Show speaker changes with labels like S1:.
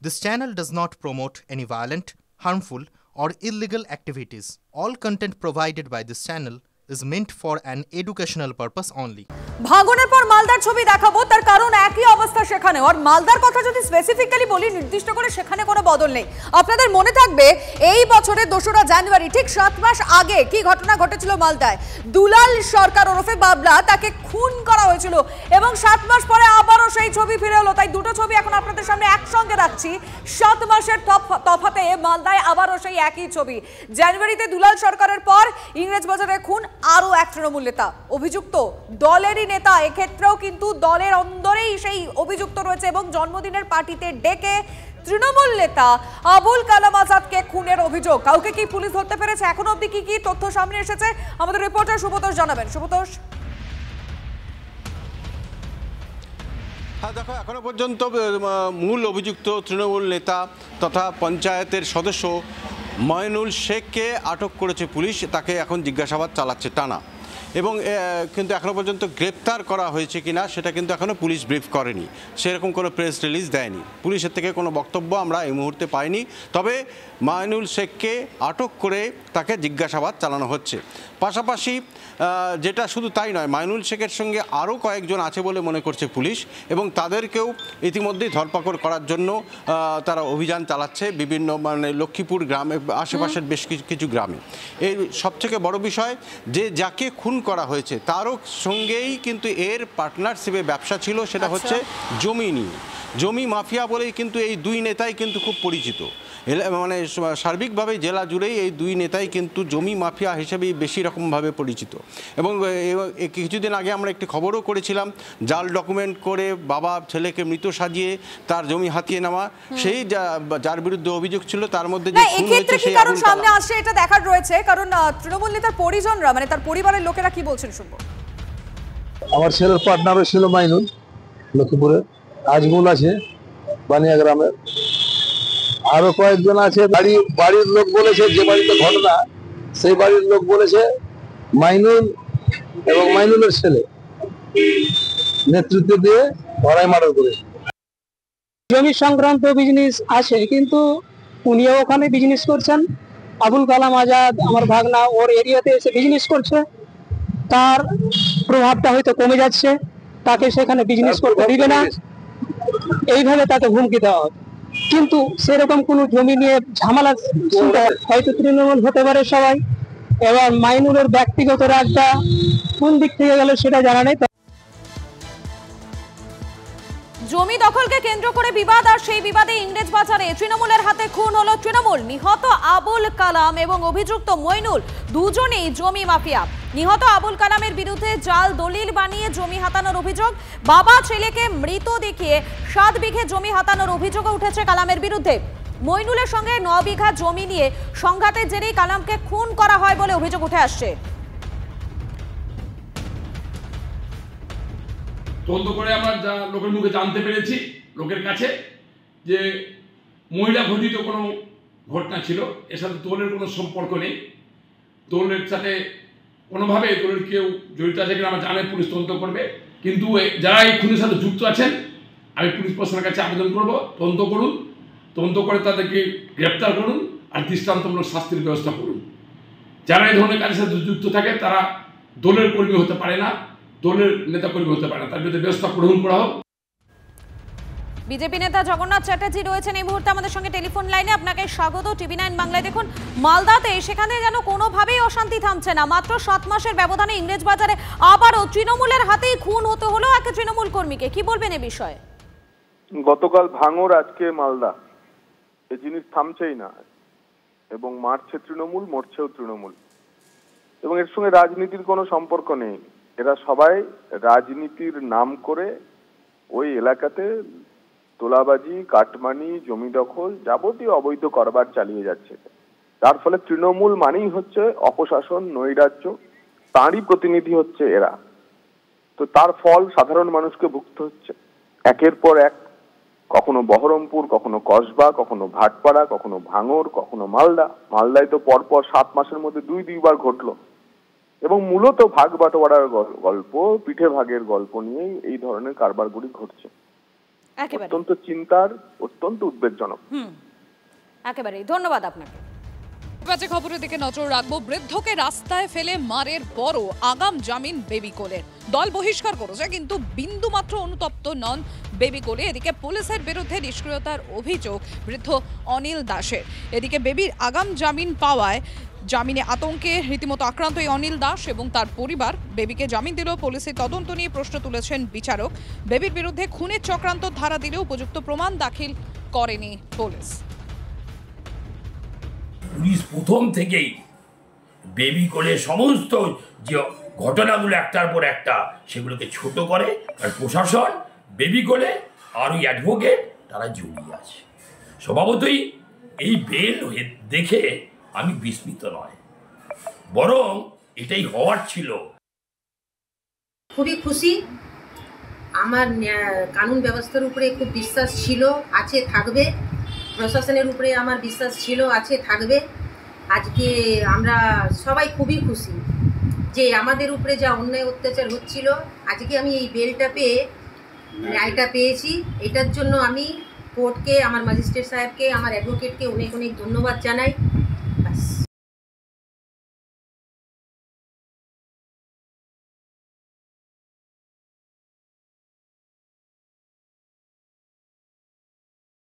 S1: This channel does not promote any violent, harmful, or illegal activities. All content provided by this channel is meant for an educational purpose only.
S2: ভাঙনের পর মালদার ছবি দেখাবো, তার কারণ একই অবস্থা সেখানে। আর মালদার কথা যদি স্পেসিফিক্যালি বলি, নির্দিষ্ট করে সেখানে কোনো বদল নেই। আপনাদের মনে থাকবে এই বছরের 2রা জানুয়ারি ঠিক 7 মাস আগে কি ঘটনা ঘটেছিল মালদায়। দুলাল সরকার ওরফে বাবলা, তাকে খুন করা হয়েছিল এবং 7 মাস পরে আবারও সেই ছবি ফিরে এলো। তাই দুটো ছবি এখন আপনাদের সামনে একসঙ্গে রাখছি। 7 মাসের তফাতে মালদায় আবারও সেই একই ছবি। জানুয়ারিতে দুলাল সরকারের পর ইংরেজবাজারে খুন আরও এক তৃণমূল নেতা। অভিযুক্ত দলেরই নেতা, এক্ষেত্রেও কিন্তু দলের অন্দরেই সেই অভিযুক্ত রয়েছে এবং জন্মদিনের পার্টিতে ডেকে তৃণমূল নেতা আবুল কালাম আজাদকে খুনের অভিযোগ। কাউকে কি পুলিশ ধরতে পেরেছে? এখনো অবধি কি কি তথ্য সামনে এসেছে আমাদের রিপোর্টার সুব্রতোষ জানাবেন। সুব্রতোষ।
S3: হ্যাঁ, দেখো, এখনো পর্যন্ত মূল অভিযুক্ত তৃণমূল নেতা তথা পঞ্চায়েতের সদস্য ময়নুল শেখকে আটক করেছে পুলিশ। তাকে এখন জিজ্ঞাসাবাদ চালাচ্ছে টানা, এবং কিন্তু এখনও পর্যন্ত গ্রেপ্তার করা হয়েছে কিনা সেটা কিন্তু এখনও পুলিশ ব্রিফ করেনি। সেরকম কোনো প্রেস রিলিজ দেয়নি। পুলিশের থেকে কোনো বক্তব্য আমরা এই মুহূর্তে পাইনি। তবে ময়নুল শেখকে আটক করে তাকে জিজ্ঞাসাবাদ চালানো হচ্ছে। পাশাপাশি যেটা শুধু তাই নয়, ময়নুল শেখের সঙ্গে আরও কয়েকজন আছে বলে মনে করছে পুলিশ, এবং তাদেরকেও ইতিমধ্যেই ধরপাকড় করার জন্য তারা অভিযান চালাচ্ছে বিভিন্ন লক্ষ্মীপুর গ্রামে, আশেপাশের বেশ কিছু গ্রামে। এই সবথেকে বড় বিষয় যে যাকে খুন করা হয়েছে তারও সঙ্গেই কিন্তু এর পার্টনারশিপে ব্যবসা ছিল, সেটা হচ্ছে জমি নিয়ে। জমি মাফিয়া বলেই কিন্তু এই দুই নেতাই কিন্তু খুব পরিচিত। সার্বিকভাবে জেলা জুড়েই এই দুই নেতাই কিন্তু জমি মাফিয়া হিসেবেই বেশি রকমভাবে পরিচিত। এবং কিছুদিন আগে আমরা একটি খবরও করেছিলাম, জাল ডকুমেন্ট করে বাবা ছেলেকে মৃত সাজিয়ে তার জমি হাতিয়ে নেওয়া, সেই যার বিরুদ্ধে অভিযোগ ছিল তার মধ্যে যে খুন হয়েছে সেই
S2: কারণ সামনে আসছে এটা দেখার রয়েছে। কারণ তৃণমূল নেতার পরিজনরা, মানে তার পরিবারের লোকেরা কি বলছেন শুনবো।
S4: আমার ছেলের পার্টনারও ছিল মাইনুল, লক্ষ্মীপুরে আজমুল আছে বানিয়া গ্রামের, আরো কয়েকজন আছে। বাড়ির লোক বলেছে, যে বাড়িতে ঘটনা সেই বাড়ির লোক বলেছে মাইনুল এবং মাইনুলের ছেলে নেতৃত্ব দিয়ে ধরাই মার্ডার করেছে।
S5: জমি সংক্রান্ত বিজনেস আছে, কিন্তু উনিও ওখানে বিজনেস করছেন। আবুল কালাম আজাদ আমার ভাগনা ওর এরিয়াতে এসে বিজনেস করছে, তার প্রভাবটা হয়তো কমে যাচ্ছে, তাকে সেখানে বিজনেস করতে দিবে না, এইভাবে তাকে হুমকি দেওয়া হবে। কিন্তু সেরকম কোনো জমি নিয়ে ঝামেলা হয়তো তৃণমূল হতে পারে সবাই, এবার মাইনুলের ব্যক্তিগত রাগটা কোন দিক থেকে গেল সেটা জানা নেই।
S2: জমি দখলকে কেন্দ্র করে বিবাদ, আর সেই বিবাদে ইংরেজবাজারে তৃণমূলের হাতে খুন হলো তৃণমূল। নিহত আবুল কালাম এবং অভিযুক্ত মইনুল দুজনেই জমি মাফিয়া। নিহত আবুল কালামের বিরুদ্ধে জাল দলিল বানিয়ে জমি হাতানোর অভিযোগ, বাবা ছেলেকে মৃত দেখিয়ে 7 বিঘে জমি হাতানোর অভিযোগও উঠেছে কালামের বিরুদ্ধে। মইনুলের সঙ্গে 9 বিঘা জমি নিয়ে সংঘাতের জেরেই কালামকে খুন করা হয় বলে অভিযোগ উঠে আসছে।
S6: তদন্ত করে আমরা যা লোকের মুখে জানতে পেরেছি, লোকের কাছে, যে মহিলা ঘটিত কোনো ঘটনা ছিল, এর সাথে দলের কোনো সম্পর্ক নেই। দলের সাথে কোনোভাবে দলের কেউ জড়িত আছে কিনা আমরা জানি, পুলিশ তদন্ত করবে। কিন্তু যারা এই খুনের সাথে যুক্ত আছেন, আমি পুলিশ প্রশাসনের কাছে আবেদন করব, তদন্ত করুন, তদন্ত করে তাদেরকে গ্রেপ্তার করুন আর দৃষ্টান্তমূলক শাস্তির ব্যবস্থা করুন। যারা এই ধরনের কাজের সাথে যুক্ত থাকে তারা দলের কর্মী হতে পারে না, দলের নেতা কর্মী হতে পারে না, তার বিরুদ্ধে ব্যবস্থা গ্রহণ করা হোক।
S2: বিজেপি নেতা জগন্নাথ চ্যাটার্জি রয়েছেন এই মুহূর্তে আমাদের সঙ্গে টেলিফোন লাইনে। আপনাকে স্বাগত টিভি9 বাংলায়। দেখুন, মালদাতে সেখানে যেন কোনোভাবেই অশান্তি থামছে না। মাত্র 7 মাসের ব্যবধানে ইংরেজবাজারে আবারও তৃণমূলের হাতেই খুন হতে হলো এক তৃণমূল কর্মীকে। কি বলবেন এ বিষয়ে?
S7: গতকাল ভাঙর, আজকে মালদা, এই জিনিস থামছেই না, এবং মারছে তৃণমূল, মরছেও তৃণমূল, এবং এর সঙ্গে রাজনীতির কোনো সম্পর্ক নেই। এরা সবাই রাজনীতির নাম করে ওই এলাকাতে তোলাবাজি, কাটমানি, জমি দখল, যাবতীয় অবৈধ কারবার চালিয়ে যাচ্ছে। তার ফলে তৃণমূল মানেই হচ্ছে অপশাসন, নৈরাজ্য, তাঁরই প্রতিনিধি হচ্ছে এরা। তো তার ফল সাধারণ মানুষকে ভুগতে হচ্ছে একের পর এক। কখনো বহরমপুর, কখনো কসবা, কখনো ভাটপাড়া, কখনো ভাঙর, কখনো মালদা। মালদায় তো পরপর 7 মাসের মধ্যে 2বার ঘটলো, এবং মূলত ভাগ বাটোয়ারার গল্প, পিঠে ভাগের গল্প নিয়েই এই ধরনের কারবারগুলি ঘটছে।
S2: একেবারে।
S7: অত্যন্ত চিন্তার, অত্যন্ত উদ্বেগজনক।
S2: একেবারেই ধন্যবাদ আপনাকে।
S8: বাজে খবরের দিকে নজর রাখবো। বৃদ্ধকে রাস্তায় ফেলে মারের পরও আগাম জামিন বেবি কোলের। দল বহিষ্কার করেছে কিন্তু বিন্দুমাত্র অনুতপ্ত নন বেবি কোলে। এদিকে পুলিশের বিরুদ্ধে নিষ্ক্রিয়তার অভিযোগ বৃদ্ধ অনিল দাসের। এদিকে বেবির আগাম জামিন পাওয়ায় জামিনে আতঙ্কে রীতিমতো আক্রান্ত এই অনিল দাস এবং তার পরিবার। বেবিকে জামিন দিলেও পুলিশের তদন্ত নিয়ে প্রশ্ন তুলেছেন বিচারক। বেবির বিরুদ্ধে খুনের চক্রান্ত ধারা দিলেও উপযুক্ত প্রমাণ দাখিল করেনি পুলিশ।
S9: পুলিশ প্রথম থেকেই বেবি কোলে সমস্ত যে ঘটনাগুলো একটার পর একটা সেগুলোকে ছোট করে, আর প্রশাসন বেবি কোলে আর ওই অ্যাডভোকেট তারা জড়িয়ে আছে। স্বভাবতই এই বেল দেখে আমি বিস্মিত নয়, বরং এটাই হওয়ার ছিল।
S10: খুবই খুশি। আমার কানুন ব্যবস্থার উপরে খুব বিশ্বাস ছিল, আছে, থাকবে। প্রশাসনের উপরে আমার বিশ্বাস ছিল, আছে, থাকবে। আজকে আমরা সবাই খুবই খুশি যে আমাদের উপরে যা অন্যায় অত্যাচার হচ্ছিল, আজকে আমি এই বেলটা পেয়ে রায়টা পেয়েছি। এটার জন্য আমি কোর্টকে, আমার ম্যাজিস্ট্রেট সাহেবকে, আমার অ্যাডভোকেটকে অনেক অনেক ধন্যবাদ জানাই।